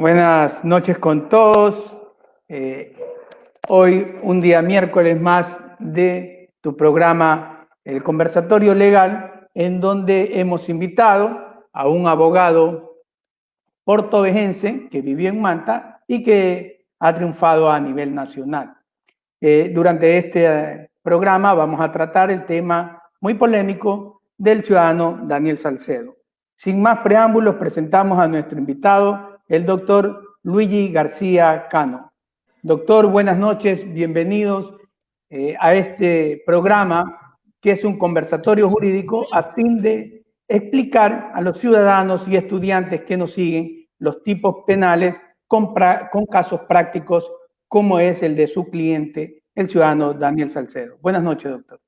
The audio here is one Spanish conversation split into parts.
Buenas noches con todos. Hoy, un día miércoles más de tu programa El Conversatorio Legal, en donde hemos invitado a un abogado portovejense que vivió en Manta y que ha triunfado a nivel nacional. Durante este programa vamos a tratar el tema muy polémico del ciudadano Daniel Salcedo. Sin más preámbulos, presentamos a nuestro invitado, el doctor Luigi García Cano. Doctor, buenas noches, bienvenidos a este programa que es un conversatorio jurídico a fin de explicar a los ciudadanos y estudiantes que nos siguen los tipos penales con casos prácticos como es el de su cliente, el ciudadano Daniel Salcedo. Buenas noches, doctor.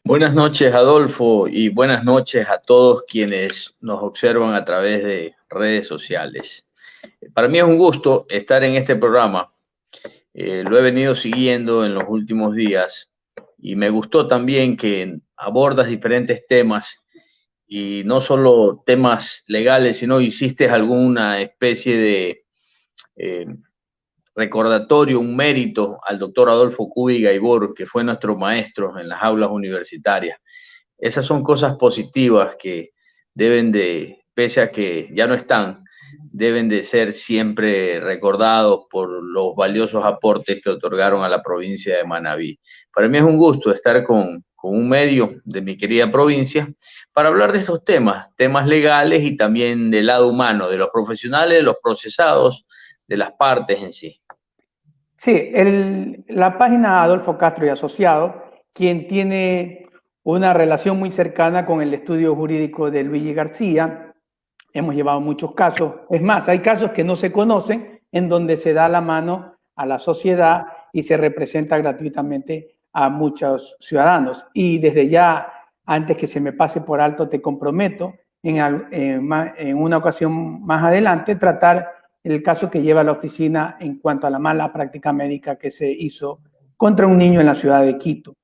Buenas noches, Adolfo, y buenas noches a todos quienes nos observan a través de redes sociales. Para mí es un gusto estar en este programa. Lo he venido siguiendo en los últimos días y me gustó también que abordas diferentes temas y no solo temas legales, sino hiciste alguna especie de recordatorio, un mérito al doctor Adolfo Cubi Gaibor, que fue nuestro maestro en las aulas universitarias. Esas son cosas positivas que deben de, pese a que ya no están, deben de ser siempre recordados por los valiosos aportes que otorgaron a la provincia de Manabí. Para mí es un gusto estar con un medio de mi querida provincia para hablar de estos temas legales y también del lado humano, de los profesionales, de los procesados, de las partes en sí. Sí, la página Adolfo Castro y Asociado, quien tiene una relación muy cercana con el estudio jurídico de Luigi García, hemos llevado muchos casos. Es más, hay casos que no se conocen en donde se da la mano a la sociedad y se representa gratuitamente a muchos ciudadanos. Y desde ya, antes que se me pase por alto, te comprometo en una ocasión más adelante tratar el caso que lleva la oficina en cuanto a la mala práctica médica que se hizo contra un niño en la ciudad de Quito.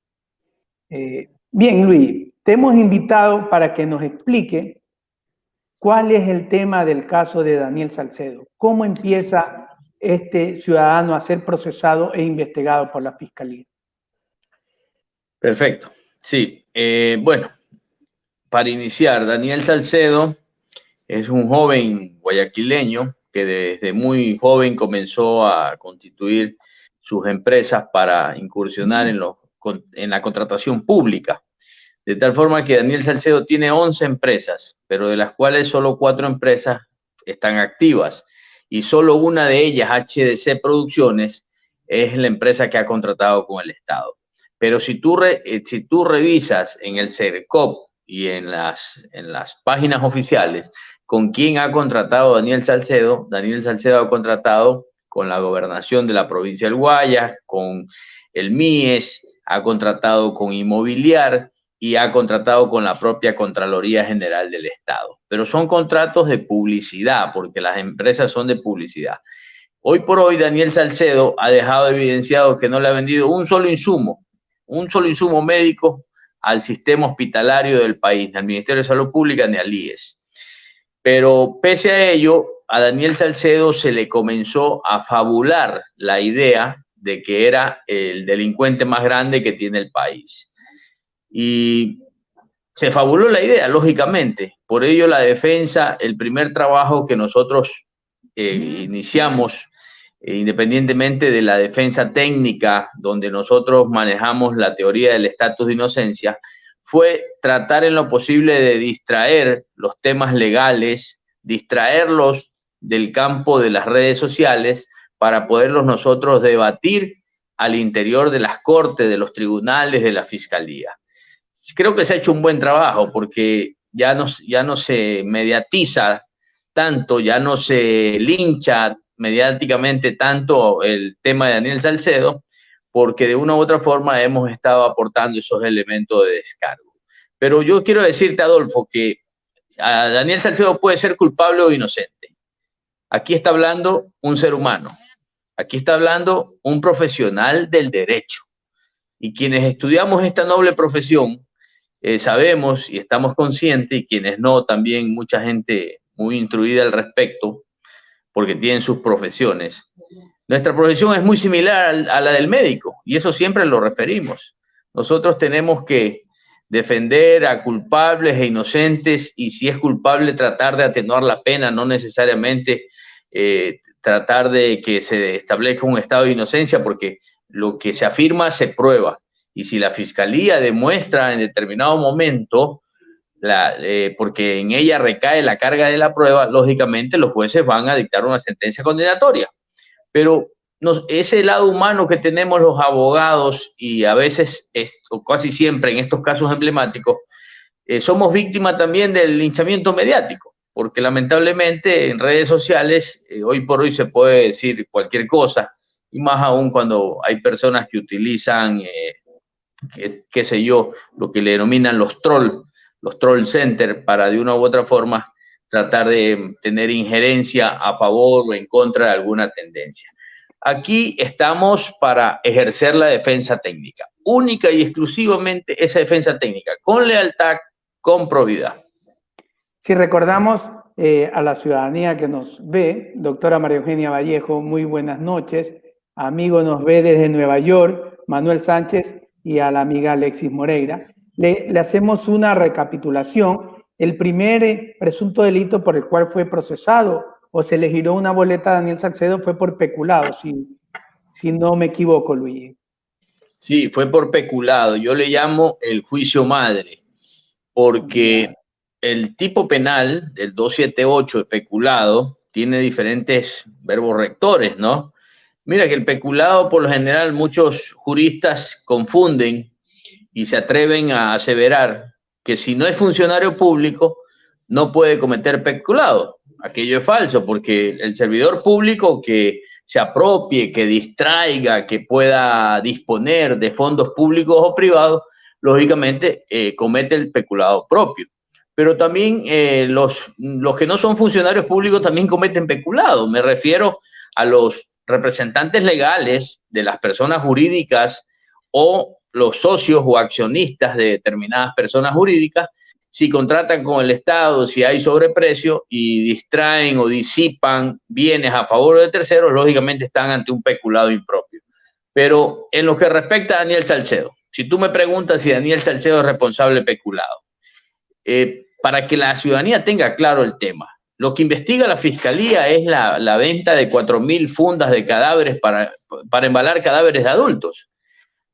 Bien, Luis, te hemos invitado para que nos explique cuál es el tema del caso de Daniel Salcedo. ¿Cómo empieza este ciudadano a ser procesado e investigado por la Fiscalía? Perfecto. Sí, bueno, para iniciar, Daniel Salcedo es un joven guayaquileño que desde muy joven comenzó a constituir sus empresas para incursionar en la contratación pública. De tal forma que Daniel Salcedo tiene 11 empresas, pero de las cuales solo 4 empresas están activas y solo una de ellas, HDC Producciones, es la empresa que ha contratado con el Estado. Pero si tú revisas en el CERCOP y en las páginas oficiales con quién ha contratado Daniel Salcedo ha contratado con la gobernación de la provincia del Guayas, con el MIES, ha contratado con Inmobiliar y ha contratado con la propia Contraloría General del Estado. Pero son contratos de publicidad, porque las empresas son de publicidad. Hoy por hoy, Daniel Salcedo ha dejado evidenciado que no le ha vendido un solo insumo médico al sistema hospitalario del país, ni al Ministerio de Salud Pública ni al IES. Pero pese a ello, a Daniel Salcedo se le comenzó a fabular la idea de que era el delincuente más grande que tiene el país. Y se fabuló la idea, lógicamente. Por ello la defensa, el primer trabajo que nosotros iniciamos, independientemente de la defensa técnica, donde nosotros manejamos la teoría del estatus de inocencia, fue tratar en lo posible de distraer los temas legales, distraerlos del campo de las redes sociales para poderlos nosotros debatir al interior de las cortes, de los tribunales, de la fiscalía. Creo que se ha hecho un buen trabajo porque ya no se mediatiza tanto, ya no se lincha mediáticamente tanto el tema de Daniel Salcedo, porque de una u otra forma hemos estado aportando esos elementos de descargo. Pero yo quiero decirte, Adolfo, que a Daniel Salcedo puede ser culpable o inocente. Aquí está hablando un ser humano, aquí está hablando un profesional del derecho. Y quienes estudiamos esta noble profesión, sabemos y estamos conscientes, y quienes no, también mucha gente muy instruida al respecto, porque tienen sus profesiones. Nuestra profesión es muy similar a la del médico y eso siempre lo referimos. Nosotros tenemos que defender a culpables e inocentes y si es culpable tratar de atenuar la pena, no necesariamente tratar de que se establezca un estado de inocencia, porque lo que se afirma se prueba. Y si la fiscalía demuestra en determinado momento, porque en ella recae la carga de la prueba, lógicamente los jueces van a dictar una sentencia condenatoria. Pero ese lado humano que tenemos los abogados y a veces, o casi siempre en estos casos emblemáticos, somos víctimas también del linchamiento mediático, porque lamentablemente en redes sociales hoy por hoy se puede decir cualquier cosa, y más aún cuando hay personas que utilizan, qué sé yo, lo que le denominan los troll center, para de una u otra forma tratar de tener injerencia a favor o en contra de alguna tendencia. Aquí estamos para ejercer la defensa técnica, única y exclusivamente esa defensa técnica, con lealtad, con probidad. Si recordamos a la ciudadanía que nos ve, doctora María Eugenia Vallejo, muy buenas noches. Amigo nos ve desde Nueva York, Manuel Sánchez, y a la amiga Alexis Moreira. Le hacemos una recapitulación. El primer presunto delito por el cual fue procesado o se le giró una boleta a Daniel Salcedo fue por peculado, si no me equivoco, Luis. Sí, fue por peculado. Yo le llamo el juicio madre, porque el tipo penal del 278 de peculado tiene diferentes verbos rectores, ¿no? Mira que el peculado, por lo general, muchos juristas confunden y se atreven a aseverar que si no es funcionario público, no puede cometer peculado. Aquello es falso, porque el servidor público que se apropie, que distraiga, que pueda disponer de fondos públicos o privados, lógicamente comete el peculado propio. Pero también los que no son funcionarios públicos también cometen peculado. Me refiero a los representantes legales de las personas jurídicas o los socios o accionistas de determinadas personas jurídicas, si contratan con el Estado, si hay sobreprecio y distraen o disipan bienes a favor de terceros, lógicamente están ante un peculado impropio. Pero en lo que respecta a Daniel Salcedo, si tú me preguntas si Daniel Salcedo es responsable de peculado, para que la ciudadanía tenga claro el tema, lo que investiga la Fiscalía es la venta de 4.000 fundas de cadáveres para embalar cadáveres de adultos.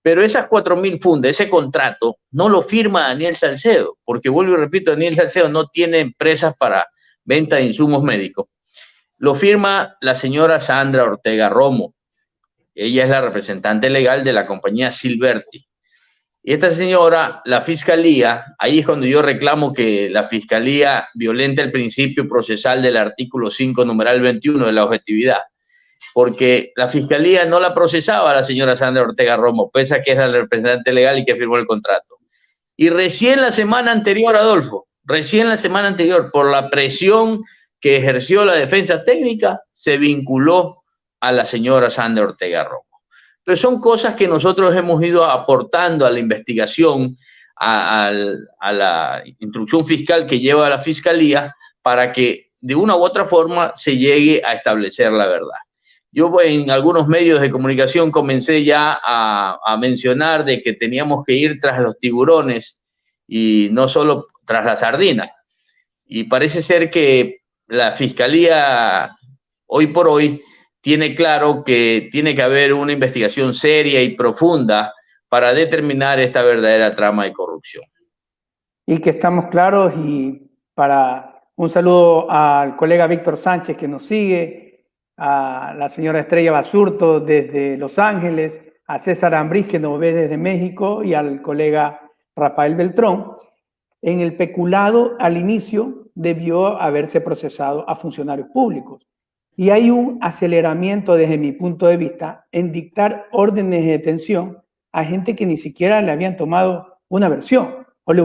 Pero esas 4.000 fundas, ese contrato, no lo firma Daniel Salcedo, porque vuelvo y repito, Daniel Salcedo no tiene empresas para venta de insumos médicos. Lo firma la señora Sandra Ortega Romo. Ella es la representante legal de la compañía Silverti. Y esta señora, la Fiscalía, ahí es cuando yo reclamo que la Fiscalía violenta el principio procesal del artículo 5, numeral 21 de la objetividad, porque la Fiscalía no la procesaba a la señora Sandra Ortega Romo, pese a que era la representante legal y que firmó el contrato. Y recién la semana anterior, Adolfo, recién la semana anterior, por la presión que ejerció la defensa técnica, se vinculó a la señora Sandra Ortega Romo. Entonces son cosas que nosotros hemos ido aportando a la investigación, a la instrucción fiscal que lleva a la Fiscalía, para que de una u otra forma se llegue a establecer la verdad. Yo en algunos medios de comunicación comencé ya a mencionar de que teníamos que ir tras los tiburones y no solo tras la sardina. Y parece ser que la Fiscalía hoy por hoy tiene claro que tiene que haber una investigación seria y profunda para determinar esta verdadera trama de corrupción. Y que estamos claros, y para un saludo al colega Víctor Sánchez que nos sigue, a la señora Estrella Basurto desde Los Ángeles, a César Ambriz que nos ve desde México y al colega Rafael Beltrón. En el peculado al inicio debió haberse procesado a funcionarios públicos. Y hay un aceleramiento desde mi punto de vista en dictar órdenes de detención a gente que ni siquiera le habían tomado una versión o le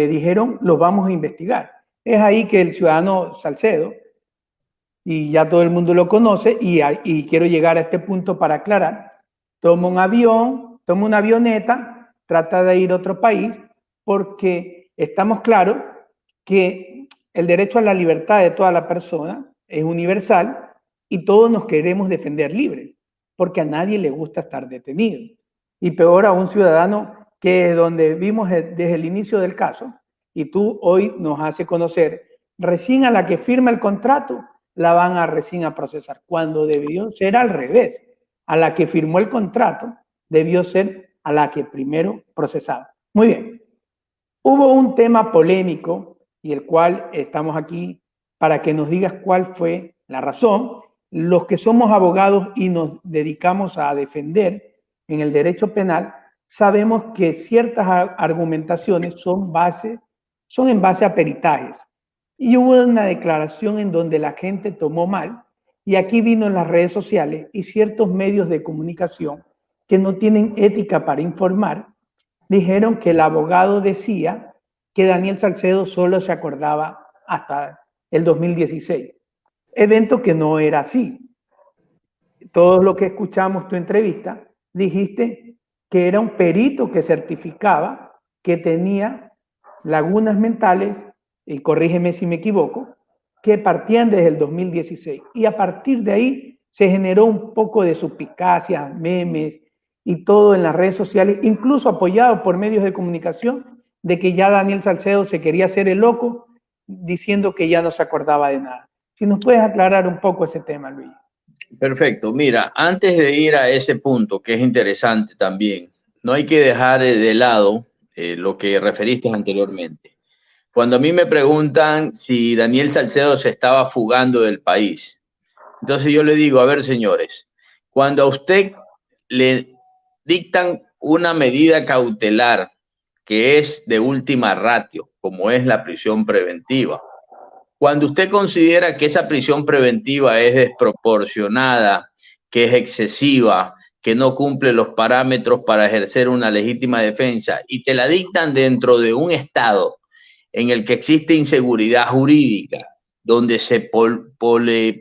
dijeron lo vamos a investigar. Es ahí que el ciudadano Salcedo, y ya todo el mundo lo conoce, y quiero llegar a este punto para aclarar, toma un avión, toma una avioneta, trata de ir a otro país, porque estamos claros que el derecho a la libertad de toda la persona es universal y todos nos queremos defender libres, porque a nadie le gusta estar detenido. Y peor a un ciudadano que donde vimos desde el inicio del caso, y tú hoy nos hace conocer, recién a la que firma el contrato, la van a recién a procesar, cuando debió ser al revés. A la que firmó el contrato, debió ser a la que primero procesaba. Muy bien. Hubo un tema polémico y el cual estamos aquí para que nos digas cuál fue la razón. Los que somos abogados y nos dedicamos a defender en el derecho penal, sabemos que ciertas argumentaciones son en base a peritajes. Y hubo una declaración en donde la gente tomó mal, y aquí vino en las redes sociales y ciertos medios de comunicación que no tienen ética para informar, dijeron que el abogado decía que Daniel Salcedo solo se acordaba hasta el 2016. Evento que no era así. Todo lo que escuchamos tu entrevista, dijiste que era un perito que certificaba que tenía lagunas mentales, y corrígeme si me equivoco, que partían desde el 2016. Y a partir de ahí se generó un poco de suspicacia, memes y todo en las redes sociales, incluso apoyado por medios de comunicación, de que ya Daniel Salcedo se quería hacer el loco, diciendo que ya no se acordaba de nada. Si nos puedes aclarar un poco ese tema, Luis. Perfecto. Mira, antes de ir a ese punto, que es interesante también, no hay que dejar de lado lo que referiste anteriormente. Cuando a mí me preguntan si Daniel Salcedo se estaba fugando del país, entonces yo le digo, a ver, señores, cuando a usted le dictan una medida cautelar que es de última ratio, como es la prisión preventiva, cuando usted considera que esa prisión preventiva es desproporcionada, que es excesiva, que no cumple los parámetros para ejercer una legítima defensa y te la dictan dentro de un estado en el que existe inseguridad jurídica, donde se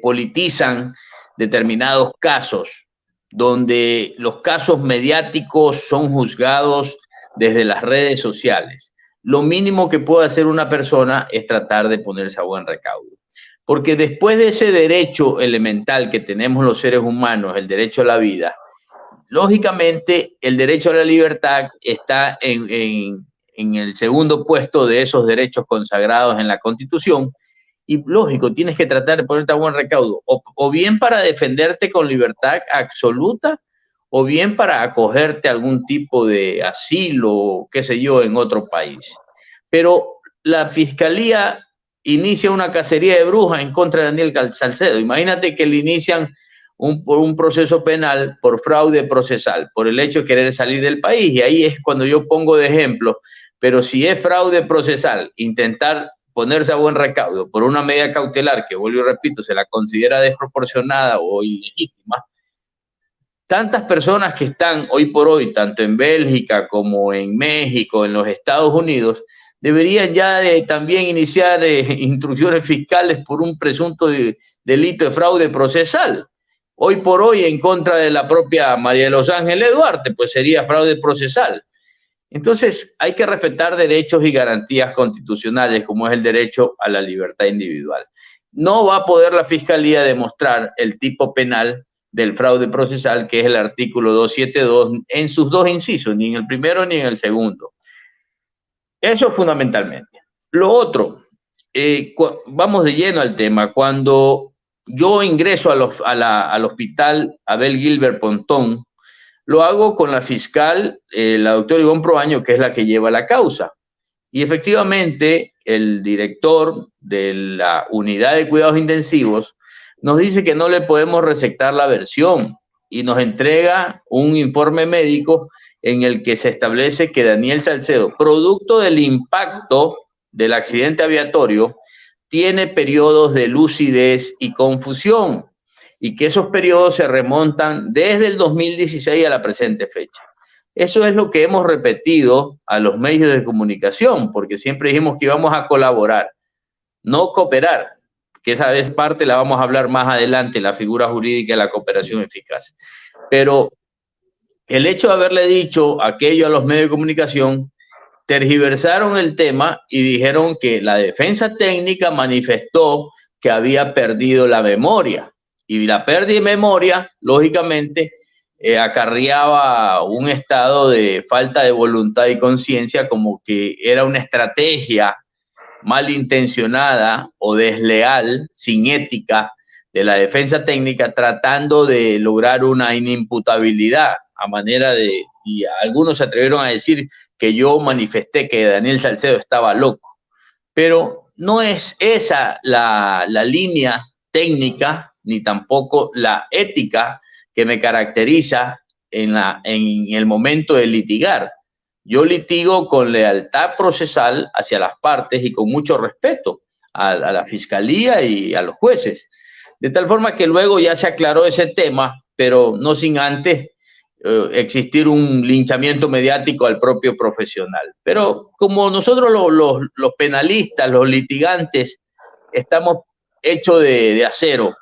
politizan determinados casos, donde los casos mediáticos son juzgados desde las redes sociales, lo mínimo que puede hacer una persona es tratar de ponerse a buen recaudo. Porque después de ese derecho elemental que tenemos los seres humanos, el derecho a la vida, lógicamente el derecho a la libertad está en el segundo puesto de esos derechos consagrados en la Constitución. Y lógico, tienes que tratar de ponerte a buen recaudo, o bien para defenderte con libertad absoluta, o bien para acogerte a algún tipo de asilo, qué sé yo, en otro país. Pero la fiscalía inicia una cacería de brujas en contra de Daniel Salcedo. Imagínate que le inician un proceso penal por fraude procesal, por el hecho de querer salir del país. Y ahí es cuando yo pongo de ejemplo, pero si es fraude procesal, intentar ponerse a buen recaudo por una medida cautelar que, vuelvo y repito, se la considera desproporcionada o ilegítima, tantas personas que están hoy por hoy, tanto en Bélgica como en México, en los Estados Unidos, deberían ya también iniciar instrucciones fiscales por un presunto delito de fraude procesal. Hoy por hoy, en contra de la propia María de los Ángeles Duarte, pues sería fraude procesal. Entonces, hay que respetar derechos y garantías constitucionales, como es el derecho a la libertad individual. No va a poder la Fiscalía demostrar el tipo penal del fraude procesal, que es el artículo 272, en sus dos incisos, ni en el primero ni en el segundo. Eso fundamentalmente. Lo otro, vamos de lleno al tema. Cuando yo ingreso al hospital Abel Gilbert Pontón, lo hago con la fiscal, la doctora Ivonne Proaño, que es la que lleva la causa. Y efectivamente, el director de la unidad de cuidados intensivos nos dice que no le podemos recetar la versión y nos entrega un informe médico en el que se establece que Daniel Salcedo, producto del impacto del accidente aviatorio, tiene periodos de lucidez y confusión, y que esos periodos se remontan desde el 2016 a la presente fecha. Eso es lo que hemos repetido a los medios de comunicación, porque siempre dijimos que íbamos a colaborar, no cooperar, que esa vez parte la vamos a hablar más adelante, la figura jurídica de la cooperación eficaz. Pero el hecho de haberle dicho aquello a los medios de comunicación, tergiversaron el tema y dijeron que la defensa técnica manifestó que había perdido la memoria. Y la pérdida de memoria, lógicamente, acarreaba un estado de falta de voluntad y conciencia, como que era una estrategia malintencionada o desleal, sin ética, de la defensa técnica, tratando de lograr una inimputabilidad a manera de, y algunos se atrevieron a decir que yo manifesté que Daniel Salcedo estaba loco, pero no es esa la línea técnica, ni tampoco la ética que me caracteriza en el momento de litigar. Yo litigo con lealtad procesal hacia las partes y con mucho respeto a la fiscalía y a los jueces. De tal forma que luego ya se aclaró ese tema, pero no sin antes existir un linchamiento mediático al propio profesional. Pero como nosotros los penalistas, los litigantes, estamos hechos de acero,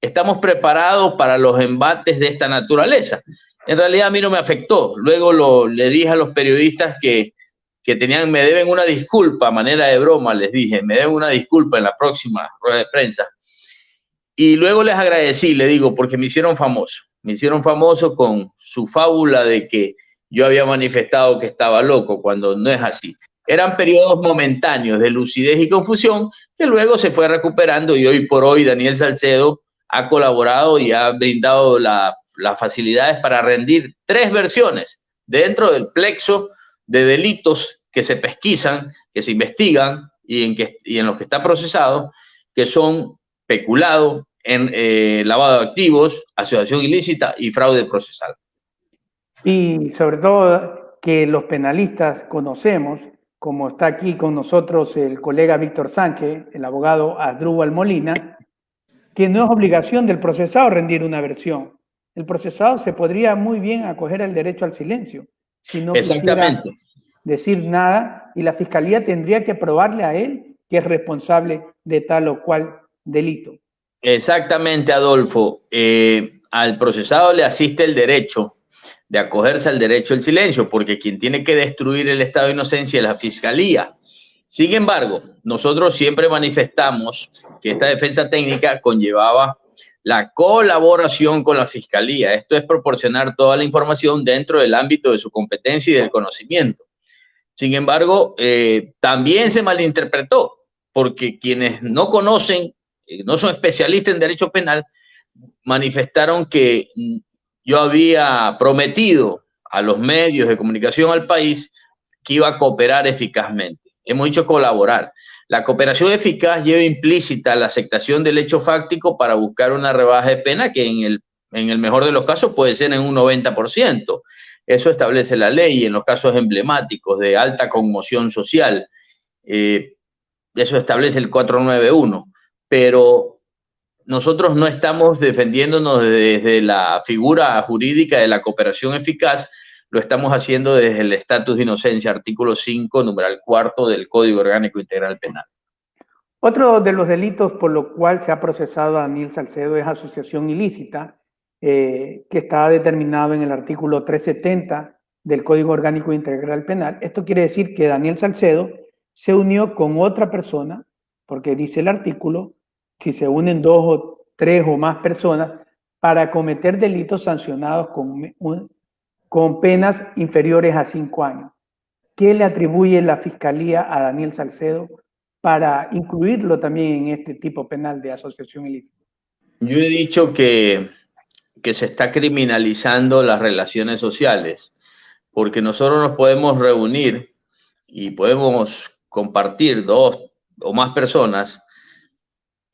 estamos preparados para los embates de esta naturaleza. En realidad a mí no me afectó. Luego le dije a los periodistas que me deben una disculpa, a manera de broma les dije, me deben una disculpa en la próxima rueda de prensa. Y luego les agradecí, le digo, porque me hicieron famoso con su fábula de que yo había manifestado que estaba loco, cuando no es así. Eran periodos momentáneos de lucidez y confusión que luego se fue recuperando, y hoy por hoy Daniel Salcedo ha colaborado y ha brindado las facilidades para rendir 3 versiones dentro del plexo de delitos que se pesquisan, que se investigan y en los que está procesado, que son peculado, lavado de activos, asociación ilícita y fraude procesal. Y sobre todo que los penalistas conocemos, como está aquí con nosotros el colega Víctor Sánchez, el abogado Asdrúbal Molina, que no es obligación del procesado rendir una versión. El procesado se podría muy bien acoger al derecho al silencio, si no quisiera decir nada, y la fiscalía tendría que probarle a él que es responsable de tal o cual delito. Exactamente, Adolfo. Al procesado le asiste el derecho de acogerse al derecho al silencio, porque quien tiene que destruir el estado de inocencia es la fiscalía. Sin embargo, nosotros siempre manifestamos que esta defensa técnica conllevaba la colaboración con la fiscalía. Esto es proporcionar toda la información dentro del ámbito de su competencia y del conocimiento. Sin embargo, también se malinterpretó, porque quienes no conocen, no son especialistas en derecho penal, manifestaron que yo había prometido a los medios de comunicación al país que iba a cooperar eficazmente. Hemos dicho colaborar. La cooperación eficaz lleva implícita la aceptación del hecho fáctico para buscar una rebaja de pena que en el mejor de los casos puede ser en un 90%. Eso establece la ley en los casos emblemáticos de alta conmoción social. Eso establece el 491. Pero nosotros no estamos defendiéndonos desde la figura jurídica de la cooperación eficaz, lo estamos haciendo desde el estatus de inocencia, artículo 5, numeral 4 del Código Orgánico Integral Penal. Otro de los delitos por lo cual se ha procesado a Daniel Salcedo es asociación ilícita, que está determinado en el artículo 370 del Código Orgánico Integral Penal. Esto quiere decir que Daniel Salcedo se unió con otra persona, porque dice el artículo, si se unen 2 o 3 o más personas, para cometer delitos sancionados con penas inferiores a 5 años. ¿Qué le atribuye la Fiscalía a Daniel Salcedo para incluirlo también en este tipo penal de asociación ilícita? Yo he dicho que se está criminalizando las relaciones sociales, porque nosotros nos podemos reunir y podemos compartir 2 o más personas,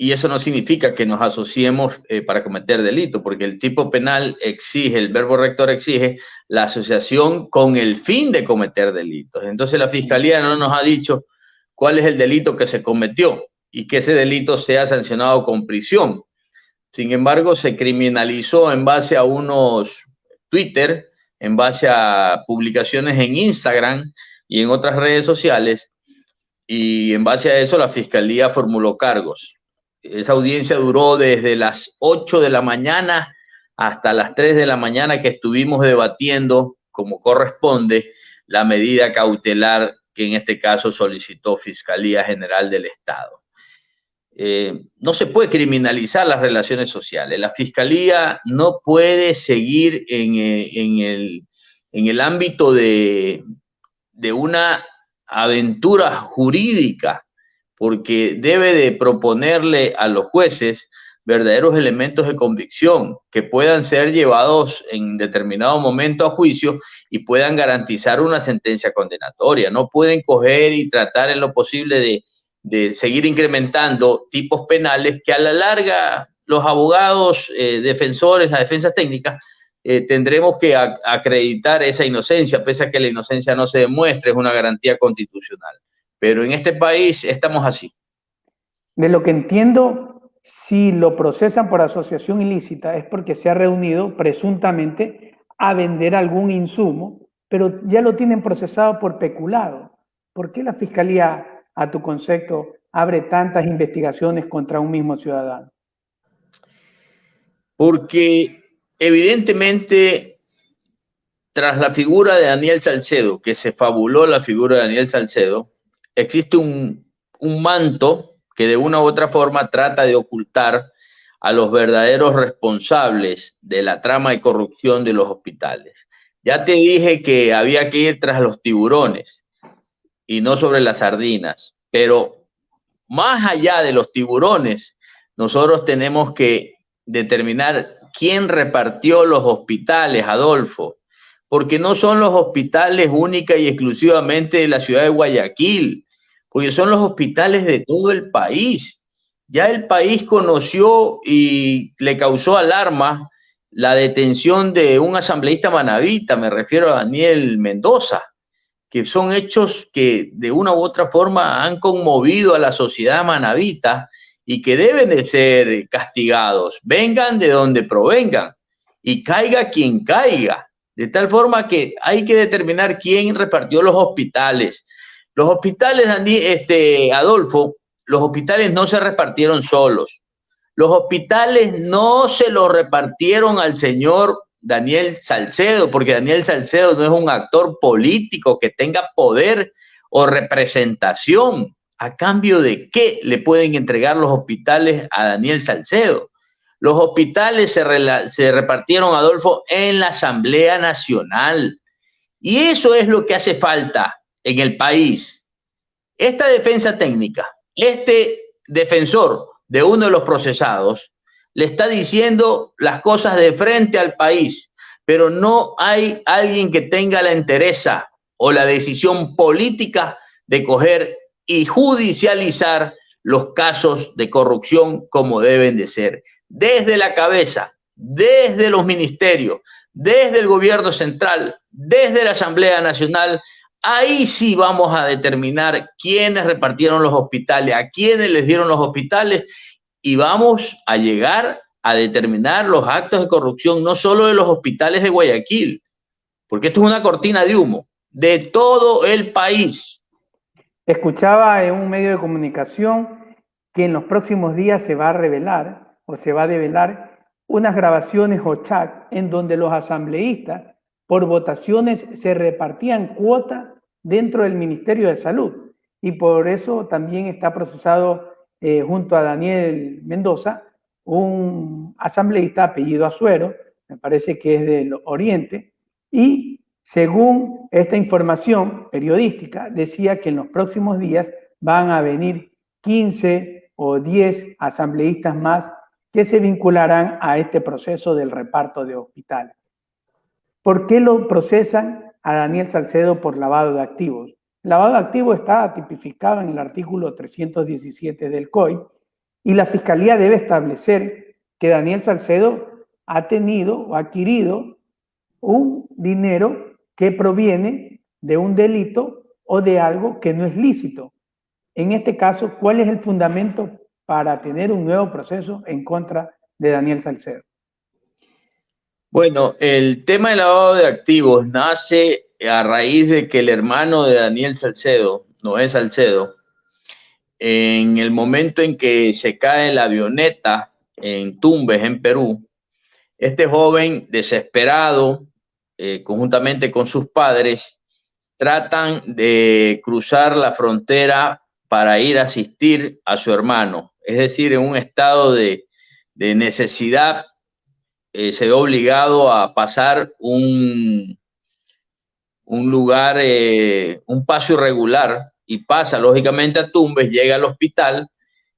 y eso no significa que nos asociemos para cometer delito, porque el tipo penal exige, el verbo rector exige la asociación con el fin de cometer delitos. Entonces la Fiscalía no nos ha dicho cuál es el delito que se cometió y que ese delito sea sancionado con prisión. Sin embargo, se criminalizó en base a unos Twitter, en base a publicaciones en Instagram y en otras redes sociales, y en base a eso la Fiscalía formuló cargos. Esa audiencia duró desde las 8 de la mañana hasta las 3 de la mañana, que estuvimos debatiendo, como corresponde, la medida cautelar que en este caso solicitó Fiscalía General del Estado. no se puede criminalizar las relaciones sociales. La Fiscalía no puede seguir en el ámbito de una aventura jurídica, porque debe de proponerle a los jueces verdaderos elementos de convicción que puedan ser llevados en determinado momento a juicio y puedan garantizar una sentencia condenatoria. No pueden coger y tratar en lo posible de seguir incrementando tipos penales que a la larga los abogados defensores, las defensas técnicas, tendremos que acreditar esa inocencia, pese a que la inocencia no se demuestre, es una garantía constitucional. Pero en este país estamos así. De lo que entiendo, si lo procesan por asociación ilícita es porque se ha reunido presuntamente a vender algún insumo, pero ya lo tienen procesado por peculado. ¿Por qué la Fiscalía, a tu concepto, abre tantas investigaciones contra un mismo ciudadano? Porque evidentemente, tras la figura de Daniel Salcedo, que se fabuló la figura de Daniel Salcedo, existe un manto que de una u otra forma trata de ocultar a los verdaderos responsables de la trama de corrupción de los hospitales. Ya te dije que había que ir tras los tiburones y no sobre las sardinas, pero más allá de los tiburones, nosotros tenemos que determinar quién repartió los hospitales, Adolfo, porque no son los hospitales única y exclusivamente de la ciudad de Guayaquil, porque son los hospitales de todo el país. Ya el país conoció y le causó alarma la detención de un asambleísta manabita, me refiero a Daniel Mendoza, que son hechos que de una u otra forma han conmovido a la sociedad manabita y que deben de ser castigados, vengan de donde provengan y caiga quien caiga. De tal forma que hay que determinar quién repartió los hospitales. Los hospitales, Adolfo, los hospitales no se repartieron solos. Los hospitales no se los repartieron al señor Daniel Salcedo, porque Daniel Salcedo no es un actor político que tenga poder o representación. ¿A cambio de qué le pueden entregar los hospitales a Daniel Salcedo? Los hospitales se repartieron, Adolfo, en la Asamblea Nacional. Y eso es lo que hace falta en el país. Esta defensa técnica, este defensor de uno de los procesados, le está diciendo las cosas de frente al país, pero no hay alguien que tenga la entereza o la decisión política de coger y judicializar los casos de corrupción como deben de ser. Desde la cabeza, desde los ministerios, desde el gobierno central, desde la Asamblea Nacional, ahí sí vamos a determinar quiénes repartieron los hospitales, a quiénes les dieron los hospitales y vamos a llegar a determinar los actos de corrupción no solo de los hospitales de Guayaquil, porque esto es una cortina de humo, de todo el país. Escuchaba en un medio de comunicación que en los próximos días se va a revelar o se va a develar unas grabaciones o chat en donde los asambleístas por votaciones se repartían cuotas dentro del Ministerio de Salud y por eso también está procesado junto a Daniel Mendoza un asambleísta apellido Azuero, me parece que es del Oriente, y según esta información periodística decía que en los próximos días van a venir 15 o 10 asambleístas más que se vincularán a este proceso del reparto de hospitales. ¿Por qué lo procesan a Daniel Salcedo por lavado de activos? El lavado de activos está tipificado en el artículo 317 del COI y la Fiscalía debe establecer que Daniel Salcedo ha tenido o adquirido un dinero que proviene de un delito o de algo que no es lícito. En este caso, ¿cuál es el fundamento para tener un nuevo proceso en contra de Daniel Salcedo? Bueno, el tema del lavado de activos nace a raíz de que el hermano de Daniel Salcedo, Noé Salcedo, en el momento en que se cae la avioneta en Tumbes, en Perú, este joven desesperado, conjuntamente con sus padres, tratan de cruzar la frontera para ir a asistir a su hermano. es decir, en un estado de necesidad, se ve obligado a pasar un lugar, un paso irregular, y pasa lógicamente a Tumbes, llega al hospital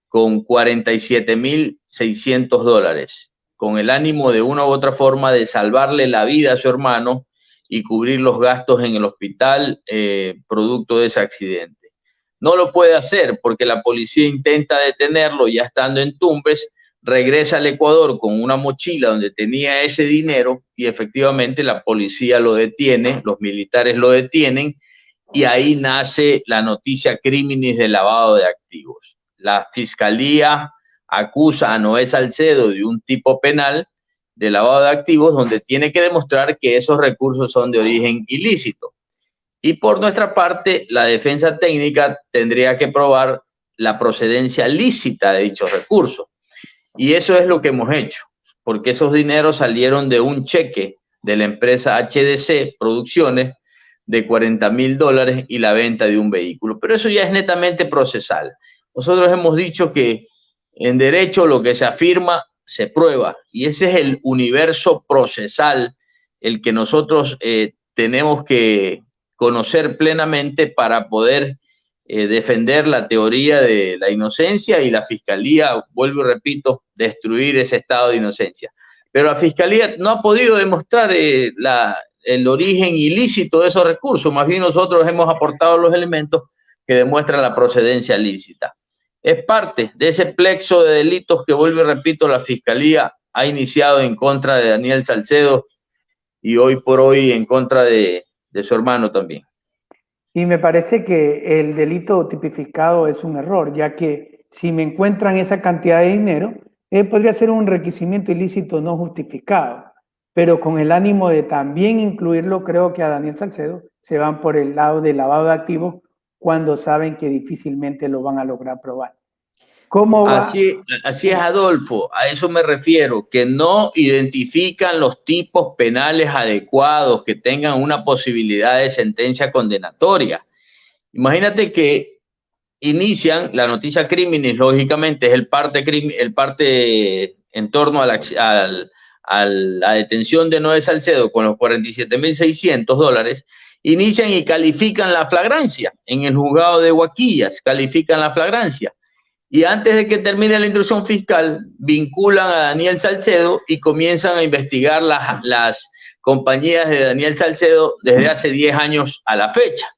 con 47.600 dólares, con el ánimo de una u otra forma de salvarle la vida a su hermano y cubrir los gastos en el hospital producto de ese accidente. No lo puede hacer porque la policía intenta detenerlo, ya estando en Tumbes, regresa al Ecuador con una mochila donde tenía ese dinero y efectivamente la policía lo detiene, los militares lo detienen, y ahí nace la noticia criminis de lavado de activos. La fiscalía acusa a Noé Salcedo de un tipo penal de lavado de activos donde tiene que demostrar que esos recursos son de origen ilícito. Y por nuestra parte, la defensa técnica tendría que probar la procedencia lícita de dichos recursos. Y eso es lo que hemos hecho, porque esos dineros salieron de un cheque de la empresa HDC Producciones de 40.000 dólares y la venta de un vehículo. Pero eso ya es netamente procesal. Nosotros hemos dicho que en derecho lo que se afirma se prueba, y ese es el universo procesal el que nosotros tenemos que conocer plenamente para poder defender la teoría de la inocencia, y la fiscalía, vuelvo y repito, destruir ese estado de inocencia. Pero la fiscalía no ha podido demostrar el origen ilícito de esos recursos, más bien nosotros hemos aportado los elementos que demuestran la procedencia lícita. Es parte de ese plexo de delitos que, vuelvo y repito, la fiscalía ha iniciado en contra de Daniel Salcedo y hoy por hoy en contra de su hermano también. Y me parece que el delito tipificado es un error, ya que si me encuentran esa cantidad de dinero, podría ser un requisimiento ilícito no justificado, pero con el ánimo de también incluirlo, creo que a Daniel Salcedo se van por el lado del lavado de activos cuando saben que difícilmente lo van a lograr probar. ¿Cómo va? Así es, Adolfo, a eso me refiero, que no identifican los tipos penales adecuados que tengan una posibilidad de sentencia condenatoria. Imagínate que inician la noticia criminis, lógicamente es el parte en torno a la detención de Noé Salcedo con los 47.600 dólares, inician y califican la flagrancia en el juzgado de Huaquillas, califican la flagrancia. Y antes de que termine la instrucción fiscal, vinculan a Daniel Salcedo y comienzan a investigar las compañías de Daniel Salcedo desde hace 10 años a la fecha.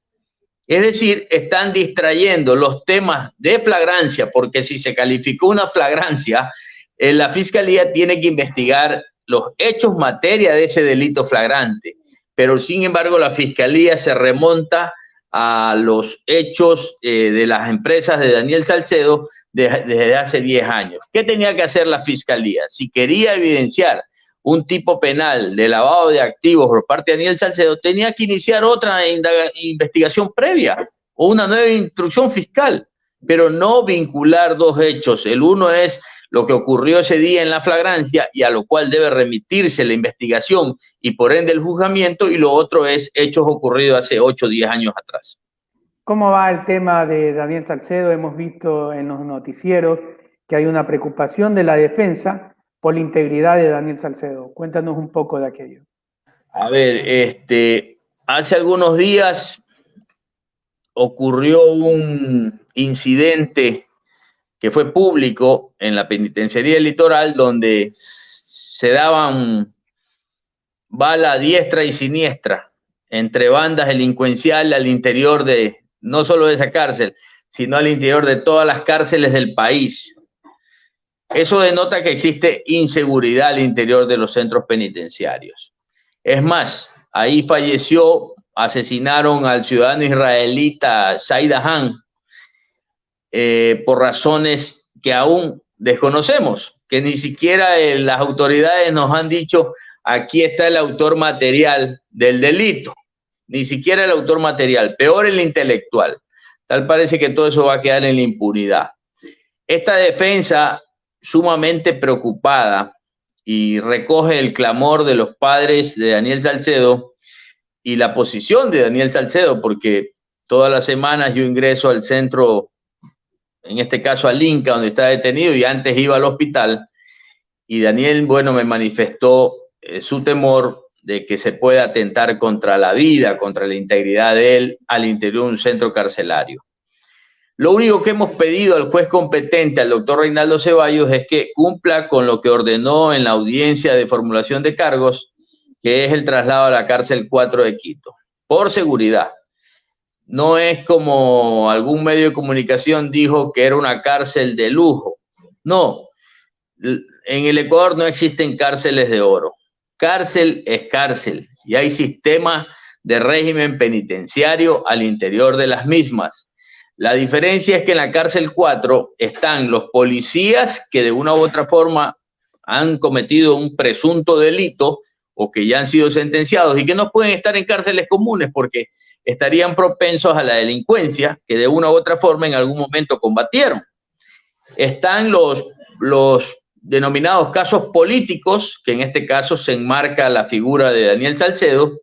Es decir, están distrayendo los temas de flagrancia, porque si se calificó una flagrancia, la fiscalía tiene que investigar los hechos materia de ese delito flagrante. Pero sin embargo, la fiscalía se remonta a los hechos de las empresas de Daniel Salcedo desde hace 10 años. ¿Qué tenía que hacer la fiscalía? Si quería evidenciar un tipo penal de lavado de activos por parte de Daniel Salcedo, tenía que iniciar otra investigación previa o una nueva instrucción fiscal, pero no vincular dos hechos. El uno es lo que ocurrió ese día en la flagrancia y a lo cual debe remitirse la investigación y por ende el juzgamiento, y lo otro es hechos ocurridos hace 8 o 10 años atrás. ¿Cómo va el tema de Daniel Salcedo? Hemos visto en los noticieros que hay una preocupación de la defensa por la integridad de Daniel Salcedo. Cuéntanos un poco de aquello. A ver, hace algunos días ocurrió un incidente que fue público en la penitenciaría del Litoral, donde se daban bala a diestra y siniestra entre bandas delincuenciales al interior de, no solo de esa cárcel, sino al interior de todas las cárceles del país. Eso denota que existe inseguridad al interior de los centros penitenciarios. Es más, ahí asesinaron al ciudadano israelita Said Ahan por razones que aún desconocemos, que ni siquiera las autoridades nos han dicho aquí está el autor material del delito, ni siquiera el autor material, peor el intelectual. Tal parece que todo eso va a quedar en la impunidad. Esta defensa sumamente preocupada y recoge el clamor de los padres de Daniel Salcedo y la posición de Daniel Salcedo, porque todas las semanas yo ingreso al centro en este caso al Inca, donde está detenido, y antes iba al hospital. Y Daniel, bueno, me manifestó su temor de que se pueda atentar contra la vida, contra la integridad de él al interior de un centro carcelario. Lo único que hemos pedido al juez competente, al doctor Reinaldo Ceballos, es que cumpla con lo que ordenó en la audiencia de formulación de cargos, que es el traslado a la cárcel 4 de Quito, por seguridad. No es como algún medio de comunicación dijo que era una cárcel de lujo. No, en el Ecuador no existen cárceles de oro. Cárcel es cárcel y hay sistema de régimen penitenciario al interior de las mismas. La diferencia es que en la cárcel 4 están los policías que de una u otra forma han cometido un presunto delito o que ya han sido sentenciados y que no pueden estar en cárceles comunes porque estarían propensos a la delincuencia que de una u otra forma en algún momento combatieron. Están los denominados casos políticos, que en este caso se enmarca la figura de Daniel Salcedo,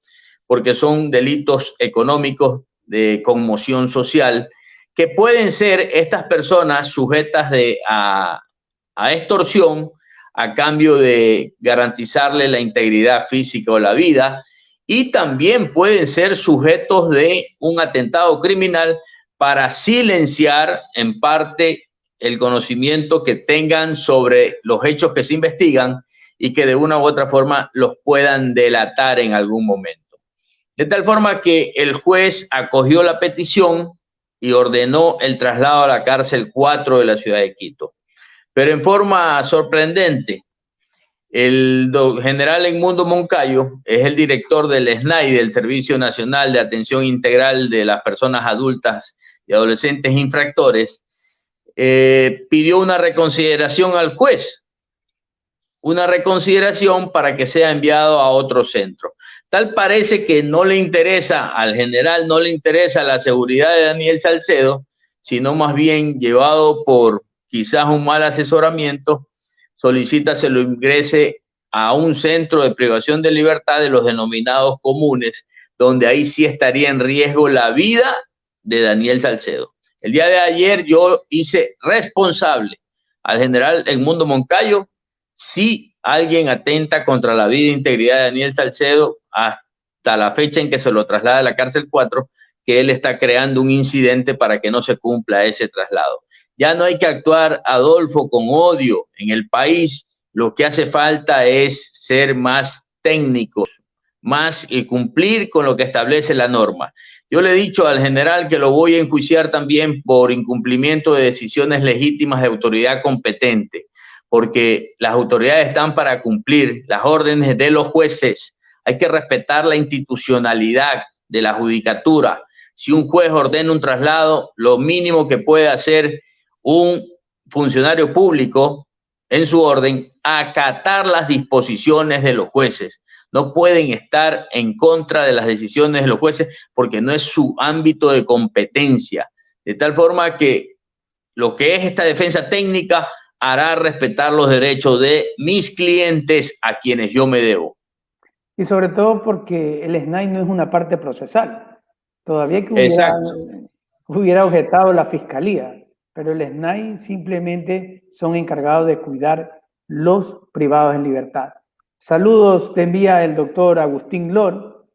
porque son delitos económicos de conmoción social, que pueden ser estas personas sujetas a extorsión a cambio de garantizarle la integridad física o la vida, y también pueden ser sujetos de un atentado criminal para silenciar en parte el conocimiento que tengan sobre los hechos que se investigan y que de una u otra forma los puedan delatar en algún momento. De tal forma que el juez acogió la petición y ordenó el traslado a la cárcel 4 de la ciudad de Quito. Pero en forma sorprendente, el general Edmundo Moncayo es el director del SNAI, del Servicio Nacional de Atención Integral de las Personas Adultas y Adolescentes Infractores, pidió una reconsideración al juez, una reconsideración para que sea enviado a otro centro. Tal parece que no le interesa al general, no le interesa la seguridad de Daniel Salcedo, sino más bien llevado por quizás un mal asesoramiento, solicita se lo ingrese a un centro de privación de libertad de los denominados comunes, donde ahí sí estaría en riesgo la vida de Daniel Salcedo. El día de ayer yo hice responsable al general Edmundo Moncayo si alguien atenta contra la vida e integridad de Daniel Salcedo hasta la fecha en que se lo traslada a la cárcel 4, que él está creando un incidente para que no se cumpla ese traslado. Ya no hay que actuar, Adolfo, con odio en el país. Lo que hace falta es ser más técnicos, más y cumplir con lo que establece la norma. Yo le he dicho al general que lo voy a enjuiciar también por incumplimiento de decisiones legítimas de autoridad competente, porque las autoridades están para cumplir las órdenes de los jueces. Hay que respetar la institucionalidad de la judicatura. Si un juez ordena un traslado, lo mínimo que puede hacer un funcionario público en su orden, acatar las disposiciones de los jueces. No pueden estar en contra de las decisiones de los jueces porque no es su ámbito de competencia. De tal forma que lo que es esta defensa técnica hará respetar los derechos de mis clientes a quienes yo me debo. Y sobre todo porque el SNAI no es una parte procesal. Todavía que hubiera objetado la fiscalía, pero el SNAI simplemente son encargados de cuidar los privados en libertad. Saludos te envía el doctor Agustín Lor,